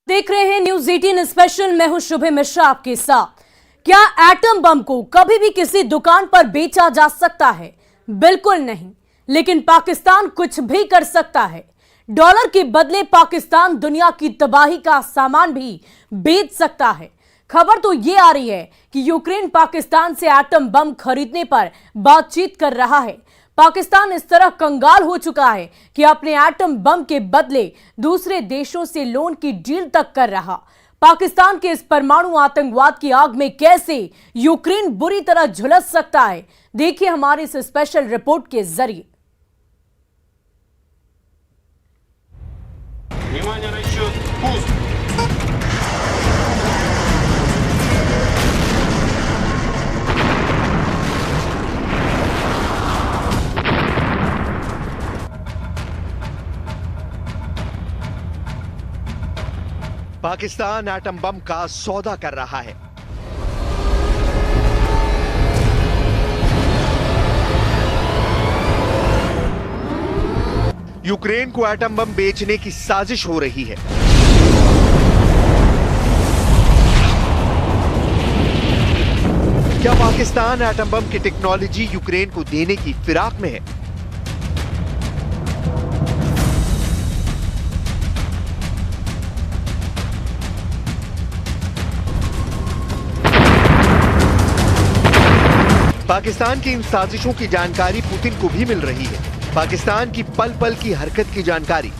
देख रहे हैं न्यूज 18 स्पेशल। मैं हूं शुभे मिश्रा आपके साथ। क्या एटम बम को कभी भी किसी दुकान पर बेचा जा सकता है? बिल्कुल नहीं, लेकिन पाकिस्तान कुछ भी कर सकता है। डॉलर के बदले पाकिस्तान दुनिया की तबाही का सामान भी बेच सकता है। खबर तो यह आ रही है कि यूक्रेन पाकिस्तान से एटम बम खरीदने पर बातचीत कर रहा है। पाकिस्तान इस तरह कंगाल हो चुका है कि अपने एटम बम के बदले दूसरे देशों से लोन की डील तक कर रहा। पाकिस्तान के इस परमाणु आतंकवाद की आग में कैसे यूक्रेन बुरी तरह झुलस सकता है, देखिए हमारी इस स्पेशल रिपोर्ट के जरिए। पाकिस्तान एटम बम का सौदा कर रहा है। यूक्रेन को एटम बम बेचने की साजिश हो रही है। क्या पाकिस्तान एटम बम की टेक्नोलॉजी यूक्रेन को देने की फिराक में है? पाकिस्तान की इन साजिशों की जानकारी पुतिन को भी मिल रही है। पाकिस्तान की पल पल की हरकत की जानकारी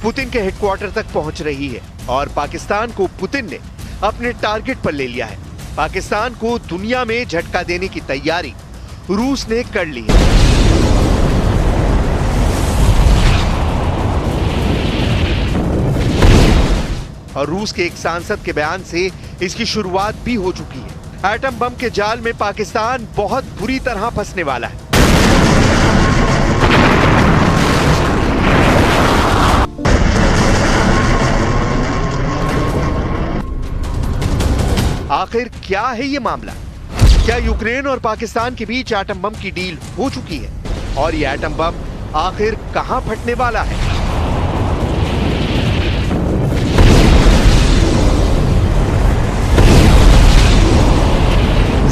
पुतिन के हेडक्वार्टर तक पहुंच रही है और पाकिस्तान को पुतिन ने अपने टारगेट पर ले लिया है। पाकिस्तान को दुनिया में झटका देने की तैयारी रूस ने कर ली है। और रूस के एक सांसद के बयान से इसकी शुरुआत भी हो चुकी है। एटम बम के जाल में पाकिस्तान बहुत बुरी तरह फंसने वाला है। आखिर क्या है ये मामला? क्या यूक्रेन और पाकिस्तान के बीच एटम बम की डील हो चुकी है? और ये एटम बम आखिर कहां फटने वाला है?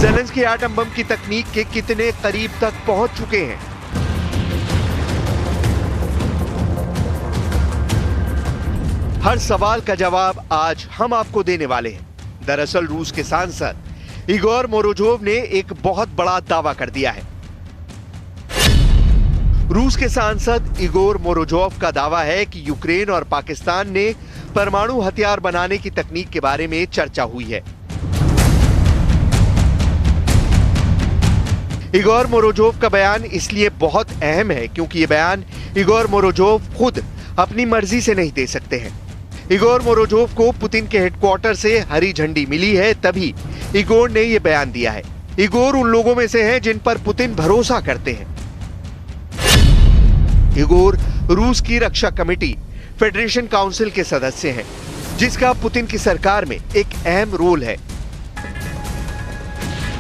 ज़ेलेंस्की एटम बम की तकनीक के कितने करीब तक पहुंच चुके हैं? हर सवाल का जवाब आज हम आपको देने वाले हैं। दरअसल रूस के सांसद इगोर मोरोजोव ने एक बहुत बड़ा दावा कर दिया है। रूस के सांसद इगोर मोरोजोव का दावा है कि यूक्रेन और पाकिस्तान ने परमाणु हथियार बनाने की तकनीक के बारे में चर्चा हुई है। इगोर मोरोजोव का बयान इसलिए बहुत अहम है क्योंकि ये बयान इगोर मोरोजोव खुद अपनी मर्जी से नहीं दे सकते हैं। इगोर मोरोजोव को पुतिन के हेडक्वार्टर से हरी झंडी मिली है, तभी इगोर ने ये बयान दिया है। इगोर उन लोगों में से हैं जिन पर पुतिन भरोसा करते हैं। इगोर रूस की रक्षा कमेटी फेडरेशन काउंसिल के सदस्य हैं, जिसका पुतिन की सरकार में एक अहम रोल है।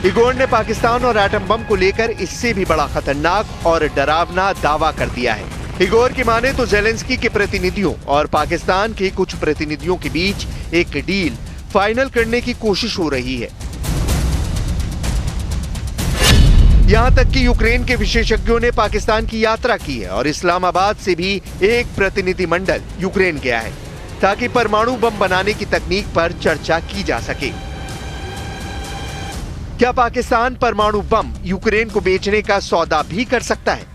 इगोर ने पाकिस्तान और एटम बम को लेकर इससे भी बड़ा खतरनाक और डरावना दावा कर दिया है। इगोर की माने तो ज़ेलेंस्की के प्रतिनिधियों और पाकिस्तान के कुछ प्रतिनिधियों के बीच एक डील फाइनल करने की कोशिश हो रही है। यहां तक कि यूक्रेन के विशेषज्ञों ने पाकिस्तान की यात्रा की है और इस्लामाबाद से भी एक प्रतिनिधिमंडल यूक्रेन गया है ताकि परमाणु बम बनाने की तकनीक पर चर्चा की जा सके। क्या पाकिस्तान परमाणु बम यूक्रेन को बेचने का सौदा भी कर सकता है?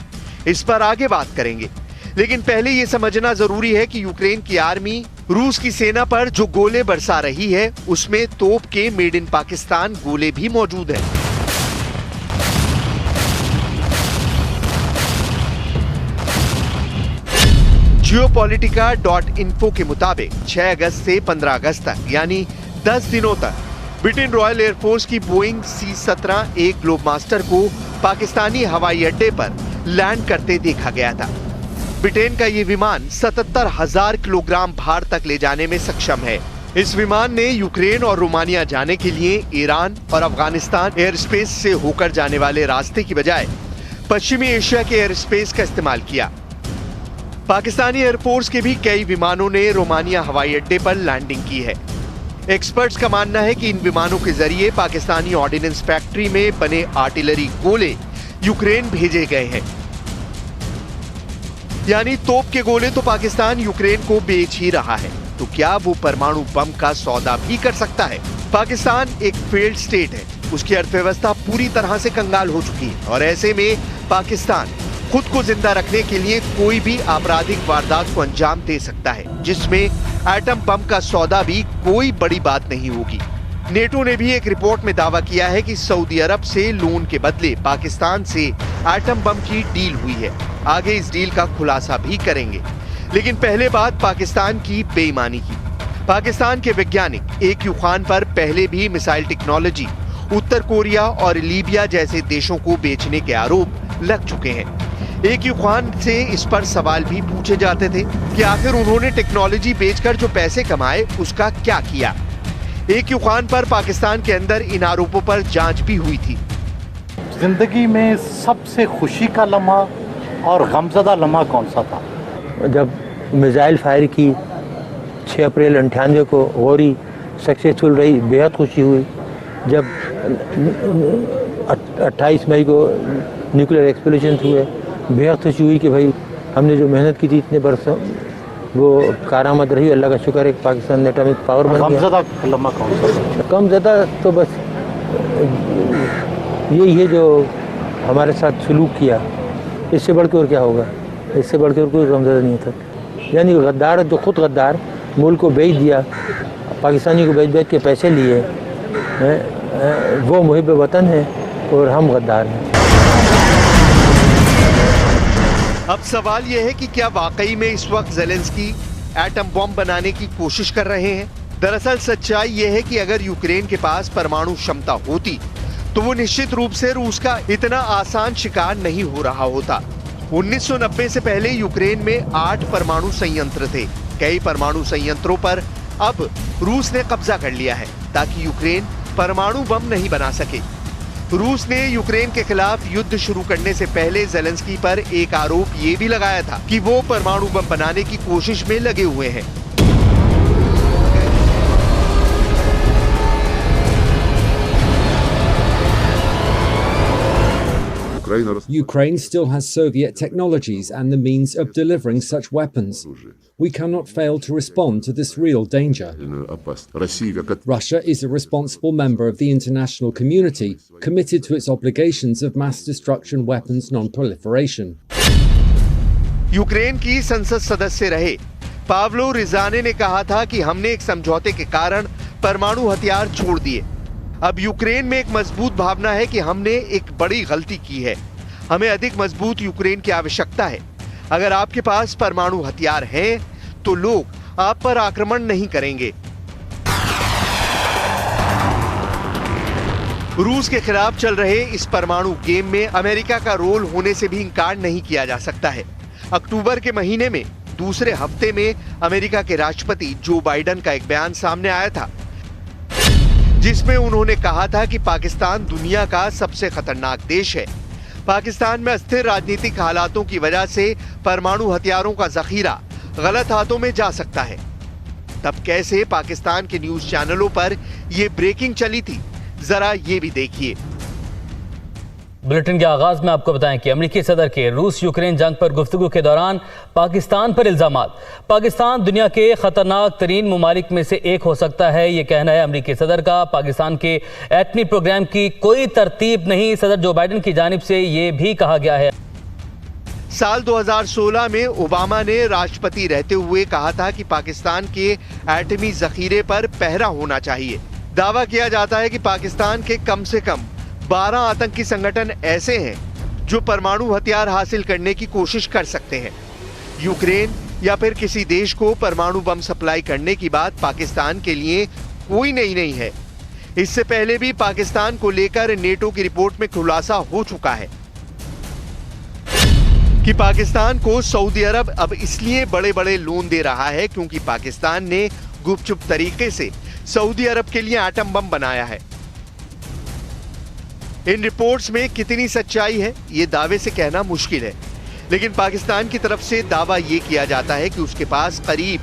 इस पर आगे बात करेंगे, लेकिन पहले यह समझना जरूरी है कि यूक्रेन की आर्मी रूस की सेना पर जो गोले बरसा रही है उसमें तोप के मेड इन पाकिस्तान गोले भी मौजूद हैं। Geopolitica.info के मुताबिक 6 अगस्त से 15 अगस्त तक यानी 10 दिनों तक ब्रिटेन रॉयल एयरफोर्स की बोइंग C-17 एक ग्लोबमास्टर को पाकिस्तानी हवाई अड्डे पर लैंड करते देखा गया था। ब्रिटेन का ये विमान 77,000 किलोग्राम भार तक ले जाने में सक्षम है। इस विमान ने यूक्रेन और रोमानिया जाने के लिए ईरान और अफगानिस्तान एयर स्पेस से होकर जाने वाले रास्ते की बजाय पश्चिमी एशिया के एयर स्पेस का इस्तेमाल किया। पाकिस्तानी एयरफोर्स के भी कई विमानों ने रोमानिया हवाई अड्डे पर लैंडिंग की है। एक्सपर्ट्स का मानना है कि इन विमानों के जरिए पाकिस्तानी ऑर्डिनेंस फैक्ट्री में बने आर्टिलरी गोले यूक्रेन भेजे गए हैं। यानी तोप के गोले तो पाकिस्तान यूक्रेन को बेच ही रहा है, तो क्या वो परमाणु बम का सौदा भी कर सकता है? पाकिस्तान एक फेल्ड स्टेट है, उसकी अर्थव्यवस्था पूरी तरह से कंगाल हो चुकी है और ऐसे में पाकिस्तान खुद को जिंदा रखने के लिए कोई भी आपराधिक वारदात को अंजाम दे सकता है, जिसमें एटम बम का सौदा भी कोई बड़ी बात नहीं होगी। नेटो ने भी एक रिपोर्ट में दावा किया है कि सऊदी अरब से लोन के बदले पाकिस्तान से एटम बम की डील हुई है। आगे इस डील का खुलासा भी करेंगे, लेकिन पहले बात पाकिस्तान की बेईमानी की। पाकिस्तान के वैज्ञानिक AQ खान पर पहले भी मिसाइल टेक्नोलॉजी उत्तर कोरिया और लीबिया जैसे देशों को बेचने के आरोप लग चुके हैं। AQ खान से इस पर सवाल भी पूछे जाते थे कि आखिर उन्होंने टेक्नोलॉजी बेचकर जो पैसे कमाए उसका क्या किया। AQ खान पर पाकिस्तान के अंदर इन आरोपों पर जांच भी हुई थी। जिंदगी में सबसे खुशी का लम्हा और गमज़दा लम्हा कौन सा था? जब मिसाइल फायर की 6 अप्रैल 98 को गौरी सक्सेसफुल रही, बेहद खुशी हुई। जब 28 मई को न्यूक्लियर एक्सप्लोजन हुए, बेहद खुशी हुई कि भाई हमने जो मेहनत की थी इतने बरसों वो कारामद रही। अल्लाह का शुक्र है कि पाकिस्तान ने एटॉमिक पावर बन गया। गमज़दा लम्हा कौन सा? गमज़दा तो बस यही है जो हमारे साथ सलूक किया, इससे बढ़ के और क्या होगा? इससे बढ़ के और कोई गमज़दा नहीं था। यानी गद्दार जो खुद गद्दार मुल्क को बेच दिया, पाकिस्तानी को बेच के पैसे लिए, वो मुहिब वतन है और हम गद्दार हैं। अब सवाल यह है कि क्या वाकई में इस वक्त ज़ेलेंस्की एटम बम बनाने की कोशिश कर रहे हैं? दरअसल सच्चाई यह है कि अगर यूक्रेन के पास परमाणु क्षमता होती तो वो निश्चित रूप से रूस का इतना आसान शिकार नहीं हो रहा होता। 1990 से पहले यूक्रेन में 8 परमाणु संयंत्र थे। कई परमाणु संयंत्रों पर अब रूस ने कब्जा कर लिया है ताकि यूक्रेन परमाणु बम नहीं बना सके। रूस ने यूक्रेन के खिलाफ युद्ध शुरू करने से पहले ज़ेलेंस्की पर एक आरोप ये भी लगाया था कि वो परमाणु बम बनाने की कोशिश में लगे हुए हैं। Ukraine still has Soviet technologies and the means of delivering such weapons. We cannot fail to respond to this real danger. Russia is a responsible member of the international community, committed to its obligations of mass destruction weapons non-proliferation. Ukraine की संसद सदस्य रहे Paulo रिजाने ने कहा था कि हमने एक समझौते के कारण परमाणु हथियार छोड़ दिए। अब यूक्रेन में एक मजबूत भावना है कि हमने एक बड़ी गलती की है। हमें अधिक मजबूत यूक्रेन की आवश्यकता है। अगर आपके पास परमाणु हथियार हैं, तो लोग आप पर आक्रमण नहीं करेंगे। रूस के खिलाफ चल रहे इस परमाणु गेम में अमेरिका का रोल होने से भी इनकार नहीं किया जा सकता है। अक्टूबर के महीने में दूसरे हफ्ते में अमेरिका के राष्ट्रपति जो बाइडेन का एक बयान सामने आया था, जिसमें उन्होंने कहा था कि पाकिस्तान दुनिया का सबसे खतरनाक देश है। पाकिस्तान में अस्थिर राजनीतिक हालातों की वजह से परमाणु हथियारों का जखीरा गलत हाथों में जा सकता है। तब कैसे पाकिस्तान के न्यूज चैनलों पर यह ब्रेकिंग चली थी, जरा ये भी देखिए। बुलेटिन के आगाज में आपको बताएं कि अमेरिकी सदर के रूस यूक्रेन जंग पर गुफ्तगू के दौरान पाकिस्तान पर इल्जामात। पाकिस्तान दुनिया के खतरनाक तरीन ममालिक में से एक हो सकता है, ये कहना है अमेरिकी सदर का। पाकिस्तान के एटमी प्रोग्राम की कोई तरतीब नहीं, सदर जो बाइडेन की जानिब से ये भी कहा गया है। साल 2016 में ओबामा ने राष्ट्रपति रहते हुए कहा था कि पाकिस्तान के एटमी जखीरे पर पहरा होना चाहिए। दावा किया जाता है कि पाकिस्तान के कम से कम 12 आतंकी संगठन ऐसे हैं जो परमाणु हथियार हासिल करने की कोशिश कर सकते हैं। यूक्रेन या फिर किसी देश को परमाणु बम सप्लाई करने की बात पाकिस्तान के लिए कोई नई नहीं है। इससे पहले भी पाकिस्तान को लेकर नेटो की रिपोर्ट में खुलासा हो चुका है कि पाकिस्तान को सऊदी अरब अब इसलिए बड़े बड़े लोन दे रहा है क्योंकि पाकिस्तान ने गुपचुप तरीके से सऊदी अरब के लिए एटम बम बनाया है। इन रिपोर्ट्स में कितनी सच्चाई है, ये दावे से कहना मुश्किल है, लेकिन पाकिस्तान की तरफ से दावा ये किया जाता है कि उसके पास करीब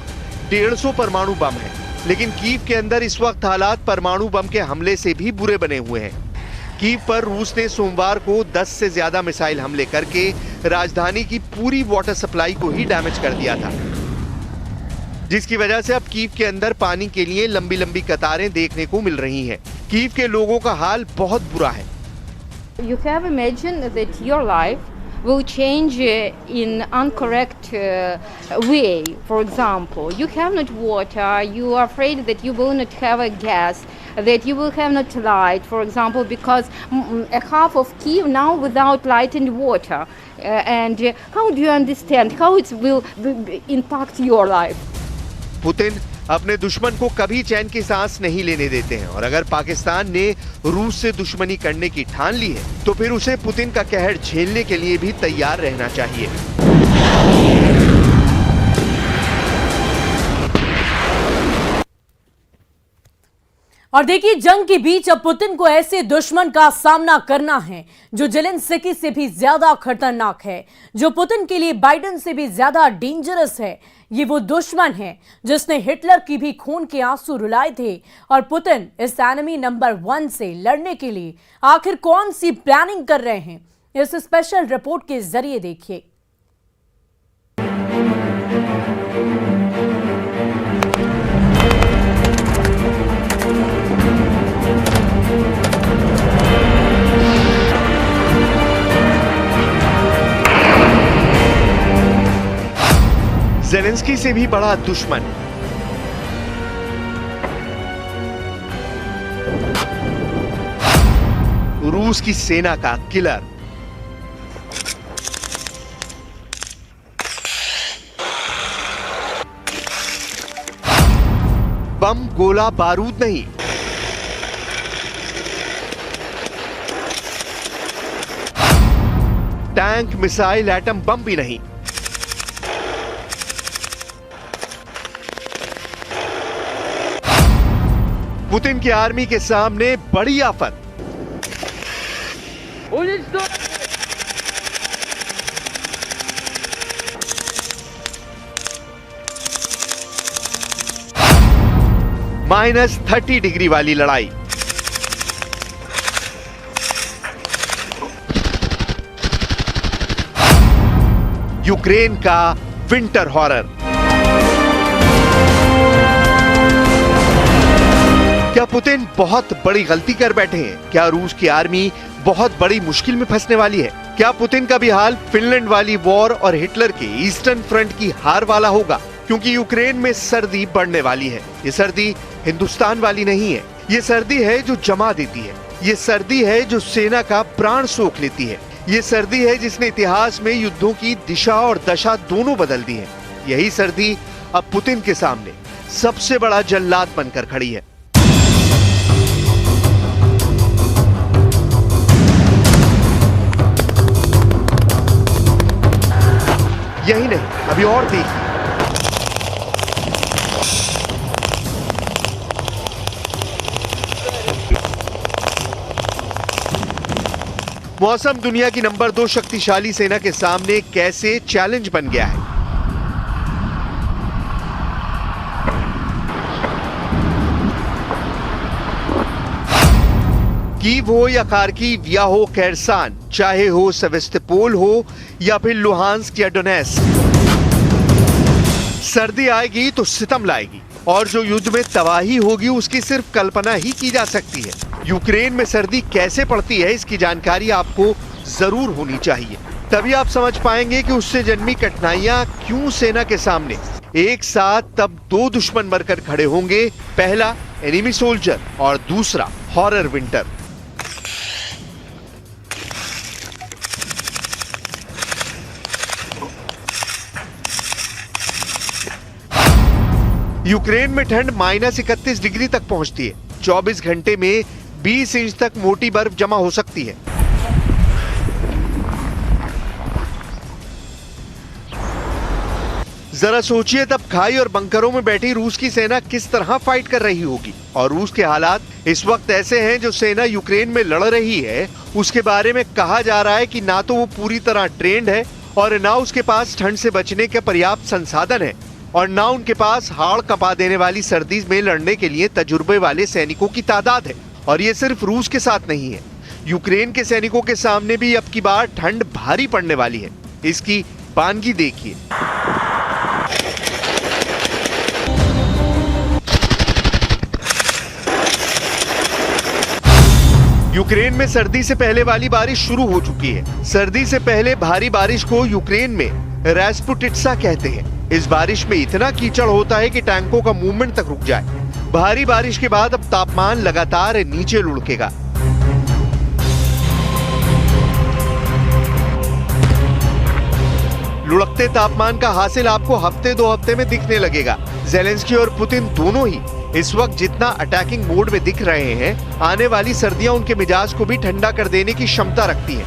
150 परमाणु बम है। लेकिन कीव के अंदर इस वक्त हालात परमाणु बम के हमले से भी बुरे बने हुए हैं। कीव पर रूस ने सोमवार को 10 से ज्यादा मिसाइल हमले करके राजधानी की पूरी वाटर सप्लाई को ही डैमेज कर दिया था, जिसकी वजह से अब कीव के अंदर पानी के लिए लंबी लंबी कतारें देखने को मिल रही हैं। कीव के लोगों का हाल बहुत बुरा है। You have imagined that your life will change in incorrect way. For example, you have not water, you are afraid that you will not have a gas, that you will have not light, for example, because a half of Kiev now without light and water. And how do you understand how it will impact your life? Putin अपने दुश्मन को कभी चैन की सांस नहीं लेने देते हैं और अगर पाकिस्तान ने रूस से दुश्मनी करने की ठान ली है तो फिर उसे पुतिन का कहर झेलने के लिए भी तैयार रहना चाहिए। और देखिए, जंग के बीच अब पुतिन को ऐसे दुश्मन का सामना करना है जो जेलेंस्की से भी ज्यादा खतरनाक है, जो पुतिन के लिए बाइडेन से भी ज्यादा डेंजरस है। ये वो दुश्मन है जिसने हिटलर की भी खून के आंसू रुलाए थे। और पुतिन इस एनिमी नंबर 1 से लड़ने के लिए आखिर कौन सी प्लानिंग कर रहे हैं, इस स्पेशल रिपोर्ट के जरिए देखिए। ज़ेलेंस्की से भी बड़ा दुश्मन, रूस की सेना का किलर। बम, गोला, बारूद नहीं, टैंक, मिसाइल, एटम बम भी नहीं। पुतिन की आर्मी के सामने बड़ी आफत। -30 डिग्री वाली लड़ाई। यूक्रेन का विंटर हॉरर। क्या पुतिन बहुत बड़ी गलती कर बैठे हैं? क्या रूस की आर्मी बहुत बड़ी मुश्किल में फंसने वाली है? क्या पुतिन का भी हाल फिनलैंड वाली वॉर और हिटलर के ईस्टर्न फ्रंट की हार वाला होगा? क्योंकि यूक्रेन में सर्दी बढ़ने वाली है। ये सर्दी हिंदुस्तान वाली नहीं है, ये सर्दी है जो जमा देती है। ये सर्दी है जो सेना का प्राण सोख लेती है। ये सर्दी है जिसने इतिहास में युद्धों की दिशा और दशा दोनों बदल दी है। यही सर्दी अब पुतिन के सामने सबसे बड़ा जल्लाद बनकर खड़ी है। यही नहीं, अभी और देखिए। मौसम दुनिया की नंबर 2 शक्तिशाली सेना के सामने कैसे चैलेंज बन गया है। कीव हो या खार्किव या हो केरसान, चाहे हो सेवेस्तोपोल हो या फिर लुहांस्क या डोनेत्स्क, सर्दी आएगी तो सितम लाएगी और जो युद्ध में तबाही होगी उसकी सिर्फ कल्पना ही की जा सकती है। यूक्रेन में सर्दी कैसे पड़ती है इसकी जानकारी आपको जरूर होनी चाहिए, तभी आप समझ पाएंगे कि उससे जन्मी कठिनाइयां क्यों सेना के सामने एक साथ तब 2 दुश्मन बनकर खड़े होंगे। पहला एनिमी सोल्जर और दूसरा हॉरर विंटर। यूक्रेन में ठंड -31 डिग्री तक पहुंचती है। 24 घंटे में 20 इंच तक मोटी बर्फ जमा हो सकती है। जरा सोचिए तब खाई और बंकरों में बैठी रूस की सेना किस तरह फाइट कर रही होगी। और रूस के हालात इस वक्त ऐसे हैं, जो सेना यूक्रेन में लड़ रही है उसके बारे में कहा जा रहा है कि ना तो वो पूरी तरह ट्रेंड है और ना उसके पास ठंड से बचने के पर्याप्त संसाधन है और ना उनके पास हाड़ कंपा देने वाली सर्दी में लड़ने के लिए तजुर्बे वाले सैनिकों की तादाद है। और ये सिर्फ रूस के साथ नहीं है, यूक्रेन के सैनिकों के सामने भी अब की बार ठंड भारी पड़ने वाली है। इसकी बानगी देखिए। यूक्रेन में सर्दी से पहले वाली बारिश शुरू हो चुकी है। सर्दी से पहले भारी बारिश को यूक्रेन में रैस्पुटिट्सा कहते हैं। इस बारिश में इतना कीचड़ होता है कि टैंकों का मूवमेंट तक रुक जाए। भारी बारिश के बाद अब तापमान लगातार नीचे लुढ़केगा। लुढ़कते तापमान का हासिल आपको हफ्ते 2 हफ्ते में दिखने लगेगा। ज़ेलेंस्की और पुतिन दोनों ही इस वक्त जितना अटैकिंग मोड में दिख रहे हैं, आने वाली सर्दियां उनके मिजाज को भी ठंडा कर देने की क्षमता रखती हैं।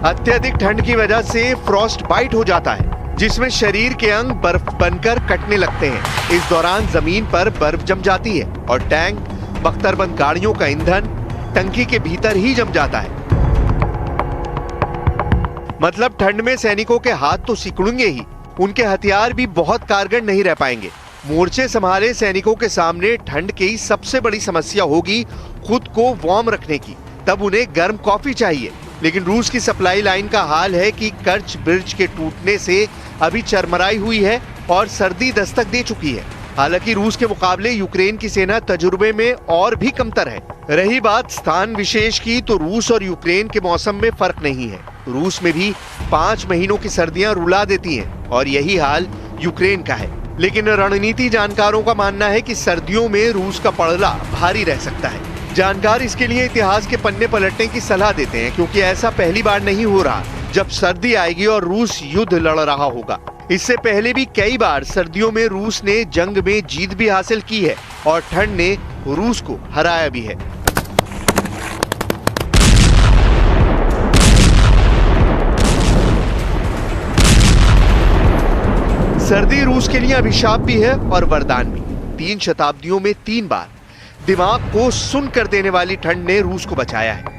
अत्यधिक ठंड की वजह से फ्रॉस्ट बाइट हो जाता है, जिसमें शरीर के अंग बर्फ बनकर कटने लगते हैं। इस दौरान जमीन पर बर्फ जम जाती है और टैंक, बख्तरबंद गाड़ियों का ईंधन टंकी के भीतर ही जम जाता है। मतलब ठंड में सैनिकों के हाथ तो सिकुड़ेंगे ही, उनके हथियार भी बहुत कारगर नहीं रह पाएंगे। मोर्चे संभाले सैनिकों के सामने ठंड की सबसे बड़ी समस्या होगी खुद को वार्म रखने की। तब उन्हें गर्म कॉफी चाहिए। लेकिन रूस की सप्लाई लाइन का हाल है कि कर्च ब्रिज के टूटने से अभी चरमराई हुई है और सर्दी दस्तक दे चुकी है। हालांकि रूस के मुकाबले यूक्रेन की सेना तजुर्बे में और भी कमतर है। रही बात स्थान विशेष की, तो रूस और यूक्रेन के मौसम में फर्क नहीं है। रूस में भी 5 महीनों की सर्दियां रुला देती हैं और यही हाल यूक्रेन का है। लेकिन रणनीति जानकारों का मानना है कि सर्दियों में रूस का पड़ला भारी रह सकता है। जानकार इसके लिए इतिहास के पन्ने पलटने की सलाह देते हैं, क्योंकि ऐसा पहली बार नहीं हो रहा जब सर्दी आएगी और रूस युद्ध लड़ रहा होगा। इससे पहले भी कई बार सर्दियों में रूस ने जंग में जीत भी हासिल की है और ठंड ने रूस को हराया भी है। सर्दी रूस के लिए अभिशाप भी है और वरदान भी। 3 शताब्दियों में 3 बार दिमाग को सुन्न कर देने वाली ठंड ने रूस को बचाया है।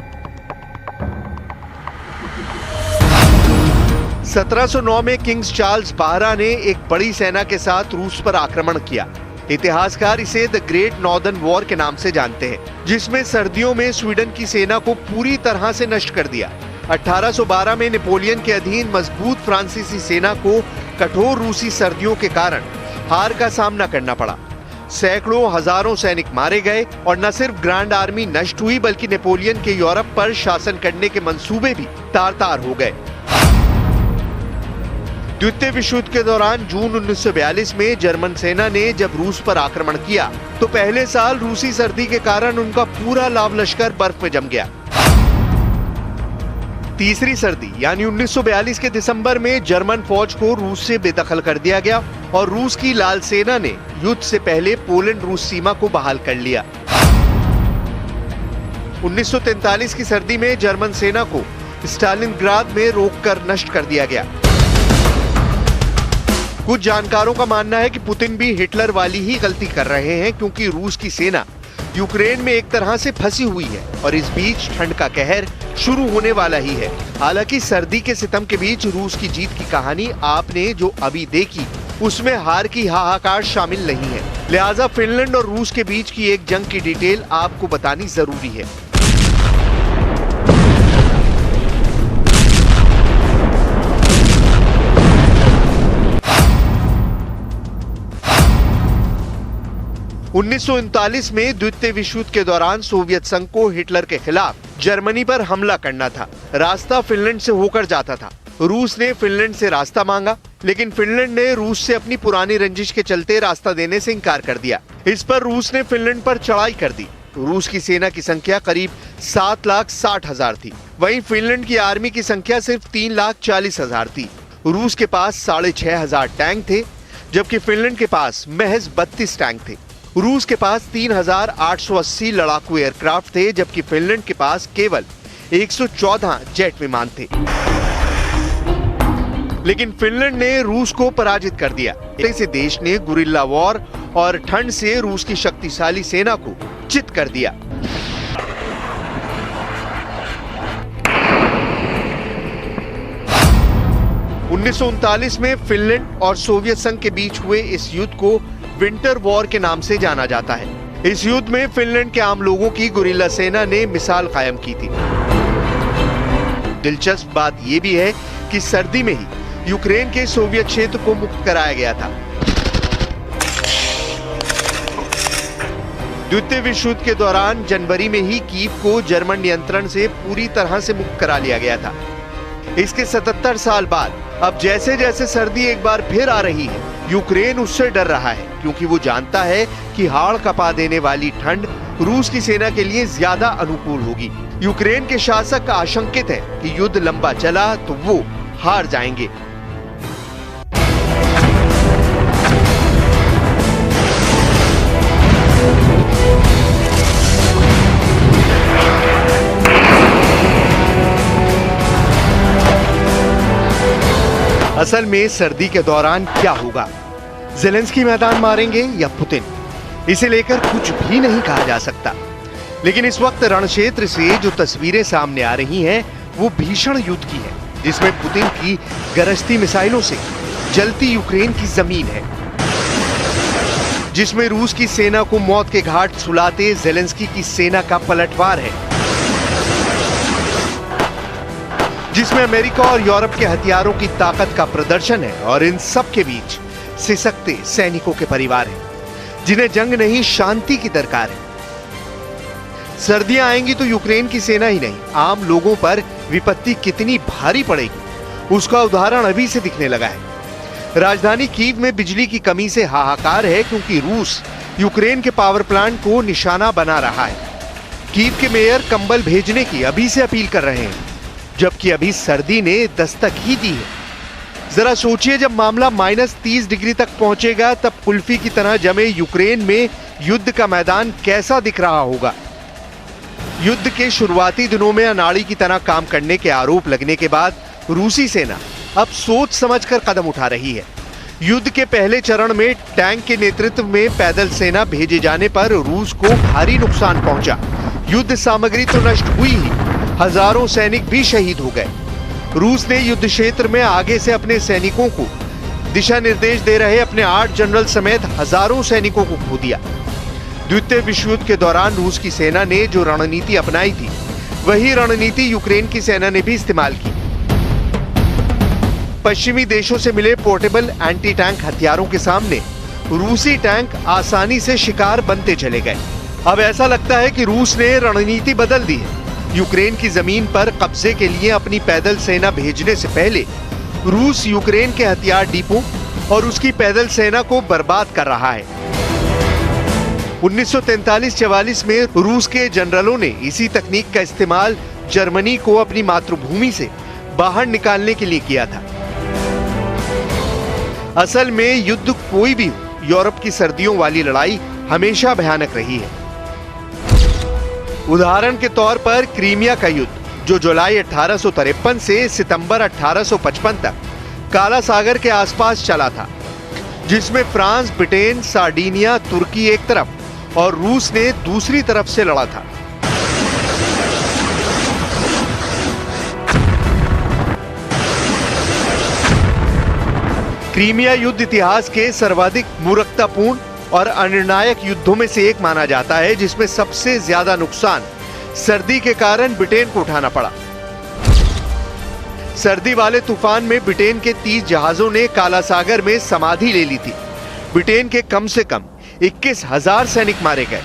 1709 में किंग्स चार्ल्स बारह ने एक बड़ी सेना के साथ रूस पर आक्रमण किया। इतिहासकार इसे द ग्रेट नॉर्दर्न वॉर के नाम से जानते हैं, जिसमें सर्दियों में स्वीडन की सेना को पूरी तरह से नष्ट कर दिया। 1812 में नेपोलियन के अधीन मजबूत फ्रांसीसी सेना को कठोर रूसी सर्दियों के कारण हार का सामना करना पड़ा। सैकड़ों हजारों सैनिक मारे गए और न सिर्फ ग्रैंड आर्मी नष्ट हुई, बल्कि नेपोलियन के यूरोप पर शासन करने के मंसूबे भी तार-तार हो गए। द्वितीय विश्व युद्ध के दौरान जून 1942 में जर्मन सेना ने जब रूस पर आक्रमण किया, तो पहले साल रूसी सर्दी के कारण उनका पूरा लाव लश्कर बर्फ में जम गया। तीसरी सर्दी यानी 1942 के दिसंबर में जर्मन फौज को रूस से बेदखल कर दिया गया और रूस की लाल सेना ने युद्ध से पहले पोलैंड रूस सीमा को बहाल कर लिया। 1943 की सर्दी में जर्मन सेना को स्टालिनग्राद में रोककर नष्ट कर दिया गया। कुछ जानकारों का मानना है कि पुतिन भी हिटलर वाली ही गलती कर रहे हैं, क्योंकि रूस की सेना यूक्रेन में एक तरह से फंसी हुई है और इस बीच ठंड का कहर शुरू होने वाला ही है। हालांकि सर्दी के सितम के बीच रूस की जीत की कहानी आपने जो अभी देखी, उसमें हार की हाहाकार शामिल नहीं है। लिहाजा फिनलैंड और रूस के बीच की एक जंग की डिटेल आपको बतानी जरूरी है। उन्नीस में द्वितीय विश्व युद्ध के दौरान सोवियत संघ को हिटलर के खिलाफ जर्मनी पर हमला करना था। रास्ता फिनलैंड से होकर जाता था। रूस ने फिनलैंड से रास्ता मांगा, लेकिन फिनलैंड ने रूस से अपनी पुरानी रंजिश के चलते रास्ता देने से इनकार कर दिया। इस पर रूस ने फिनलैंड पर चढ़ाई कर दी। रूस की सेना की संख्या करीब 7,60,000 थी, वहीं फिनलैंड की आर्मी की संख्या सिर्फ 3,40,000 थी। रूस के पास 6,500 टैंक थे, जबकि फिनलैंड के पास महज 32 टैंक थे। रूस के पास 3,880 लड़ाकू एयरक्राफ्ट थे, जबकि फिनलैंड के पास केवल 114 जेट विमान थे। लेकिन फिनलैंड ने रूस को पराजित कर दिया। इसे देश ने गुरिल्ला वॉर और ठंड से रूस की शक्तिशाली सेना को चित कर दिया। 1939 में फिनलैंड और सोवियत संघ के बीच हुए इस युद्ध को विंटर वॉर के नाम से जाना जाता है। इस युद्ध में फिनलैंड के आम लोगों की गुरिल्ला सेना ने मिसाल कायम की थी। दिलचस्प बात यह भी है कि सर्दी में ही यूक्रेन के सोवियत क्षेत्र को मुक्त कराया गया था। द्वितीय विश्व युद्ध के दौरान जनवरी में ही कीव को जर्मन नियंत्रण से पूरी तरह से मुक्त करा लिया गया था। इसके 77 साल बाद अब जैसे जैसे सर्दी एक बार फिर आ रही है, यूक्रेन उससे डर रहा है, क्योंकि वो जानता है कि हाड़ कपा देने वाली ठंड रूस की सेना के लिए ज्यादा अनुकूल होगी। यूक्रेन के शासक आशंकित है कि युद्ध लंबा चला तो वो हार जाएंगे। असल में सर्दी के दौरान क्या होगा? ज़ेलेंस्की मैदान मारेंगे या पुतिन? इसे लेकर कुछ भी नहीं कहा जा सकता। लेकिन इस वक्त रणक्षेत्र से जो तस्वीरें सामने आ रही हैं, वो भीषण युद्ध की है, जिसमें पुतिन की गरजती मिसाइलों से जलती यूक्रेन की जमीन है, जिसमें रूस की सेना को मौत के घाट सुलाते ज़ेलेंस्की की सेना का पलटवार है, जिसमें अमेरिका और यूरोप के हथियारों की ताकत का प्रदर्शन है, और इन सब के बीच सिसकते सैनिकों के परिवार हैं, जिन्हें जंग नहीं शांति की दरकार है। सर्दियां आएंगी तो यूक्रेन की सेना ही नहीं, आम लोगों पर विपत्ति कितनी भारी पड़ेगी, उसका उदाहरण अभी से दिखने लगा है। राजधानी कीव में बिजली की कमी से हाहाकार है, क्योंकि रूस यूक्रेन के पावर प्लांट को निशाना बना रहा है। कीव के मेयर कंबल भेजने की अभी से अपील कर रहे हैं, जबकि अभी सर्दी ने दस्तक ही दी है। जरा सोचिए, जब मामला -30 डिग्री तक पहुंचेगा, तब कुल्फी की तरह जमे यूक्रेन में युद्ध का मैदान कैसा दिख रहा होगा। युद्ध के शुरुआती दिनों में अनाड़ी की तरह काम करने के आरोप लगने के बाद रूसी सेना अब सोच समझकर कदम उठा रही है। युद्ध के पहले चरण में टैंक के नेतृत्व में पैदल सेना भेजे जाने पर रूस को भारी नुकसान पहुंचा। युद्ध सामग्री तो नष्ट हुई ही, हजारों सैनिक भी शहीद हो गए। रूस ने युद्ध क्षेत्र में आगे से अपने सैनिकों को दिशा निर्देश दे रहे अपने 8 जनरल समेत हजारों सैनिकों को खो दिया। द्वितीय विश्व युद्ध के दौरान रूस की सेना ने जो रणनीति अपनाई थी, वही रणनीति यूक्रेन की सेना ने भी इस्तेमाल की। पश्चिमी देशों से मिले पोर्टेबल एंटी टैंक हथियारों के सामने रूसी टैंक आसानी से शिकार बनते चले गए। अब ऐसा लगता है कि रूस ने रणनीति बदल दी है। यूक्रेन की जमीन पर कब्जे के लिए अपनी पैदल सेना भेजने से पहले रूस यूक्रेन के हथियार डिपो और उसकी पैदल सेना को बर्बाद कर रहा है। 1943-44 में रूस के जनरलों ने इसी तकनीक का इस्तेमाल जर्मनी को अपनी मातृभूमि से बाहर निकालने के लिए किया था। असल में युद्ध कोई भी हो, यूरोप की सर्दियों वाली लड़ाई हमेशा भयानक रही है। उदाहरण के तौर पर क्रीमिया का युद्ध, जो जुलाई 1853 से सितंबर 1855 तक काला सागर के आसपास चला था, जिसमें फ्रांस, ब्रिटेन, सार्डिनिया, तुर्की एक तरफ और रूस ने दूसरी तरफ से लड़ा था। क्रीमिया युद्ध इतिहास के सर्वाधिक मूर्खतापूर्ण और अनिर्णायक युद्धों में से एक माना जाता है, जिसमें सबसे ज्यादा नुकसान सर्दी के कारण ब्रिटेन को उठाना पड़ा। सर्दी वाले तूफान में ब्रिटेन के 30 जहाजों ने काला सागर में समाधि ले ली थी। ब्रिटेन के कम से कम 21,000 सैनिक मारे गए।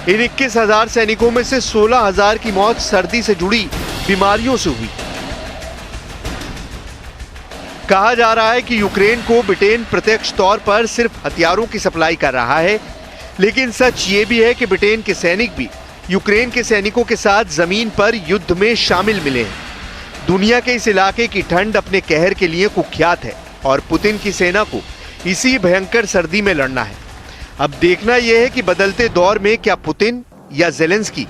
इन 21,000 सैनिकों में से 16,000 की मौत सर्दी से जुड़ी बीमारियों से हुई। कहा जा रहा है कि यूक्रेन को ब्रिटेन प्रत्यक्ष तौर पर सिर्फ हथियारों की सप्लाई कर रहा है, लेकिन सच ये भी है कि ब्रिटेन के सैनिक भी यूक्रेन के सैनिकों के साथ जमीन पर युद्ध में शामिल मिले हैं। दुनिया के इस इलाके की ठंड अपने कहर के लिए कुख्यात है और पुतिन की सेना को इसी भयंकर सर्दी में लड़ना है। अब देखना यह है कि बदलते दौर में क्या पुतिन या ज़ेलेंस्की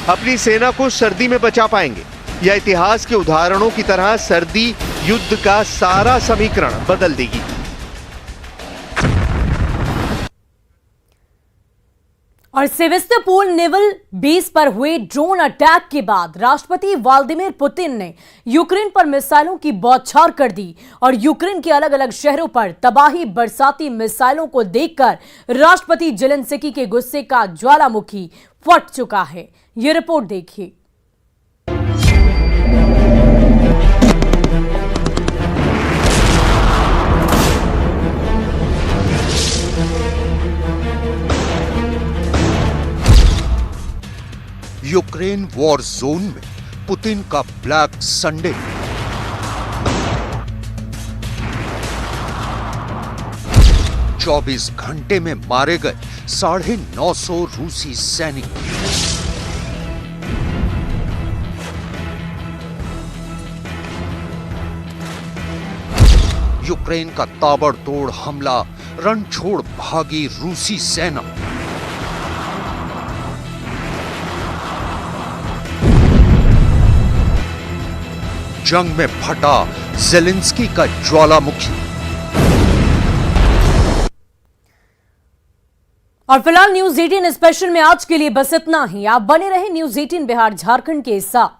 अपनी सेना को सर्दी में बचा पाएंगे, या इतिहास के उदाहरणों की तरह सर्दी युद्ध का सारा समीकरण बदल देगी। और सेवेस्तोपोल नेवल बेस पर हुए ड्रोन अटैक के बाद राष्ट्रपति व्लादिमीर पुतिन ने यूक्रेन पर मिसाइलों की बौछार कर दी और यूक्रेन के अलग अलग शहरों पर तबाही बरसाती मिसाइलों को देखकर राष्ट्रपति जेलेंस्की के गुस्से का ज्वालामुखी फट चुका है। ये रिपोर्ट देखिए। यूक्रेन वॉर जोन में पुतिन का ब्लैक संडे। चौबीस घंटे में मारे गए 950 रूसी सैनिक। यूक्रेन का ताबड़तोड़ हमला, रण छोड़ भागी रूसी सेना। जंग में फटा जेलेंस्की का ज्वालामुखी। और फिलहाल न्यूज़ 18 स्पेशल में आज के लिए बस इतना ही। आप बने रहे न्यूज़ 18 बिहार झारखंड के साथ।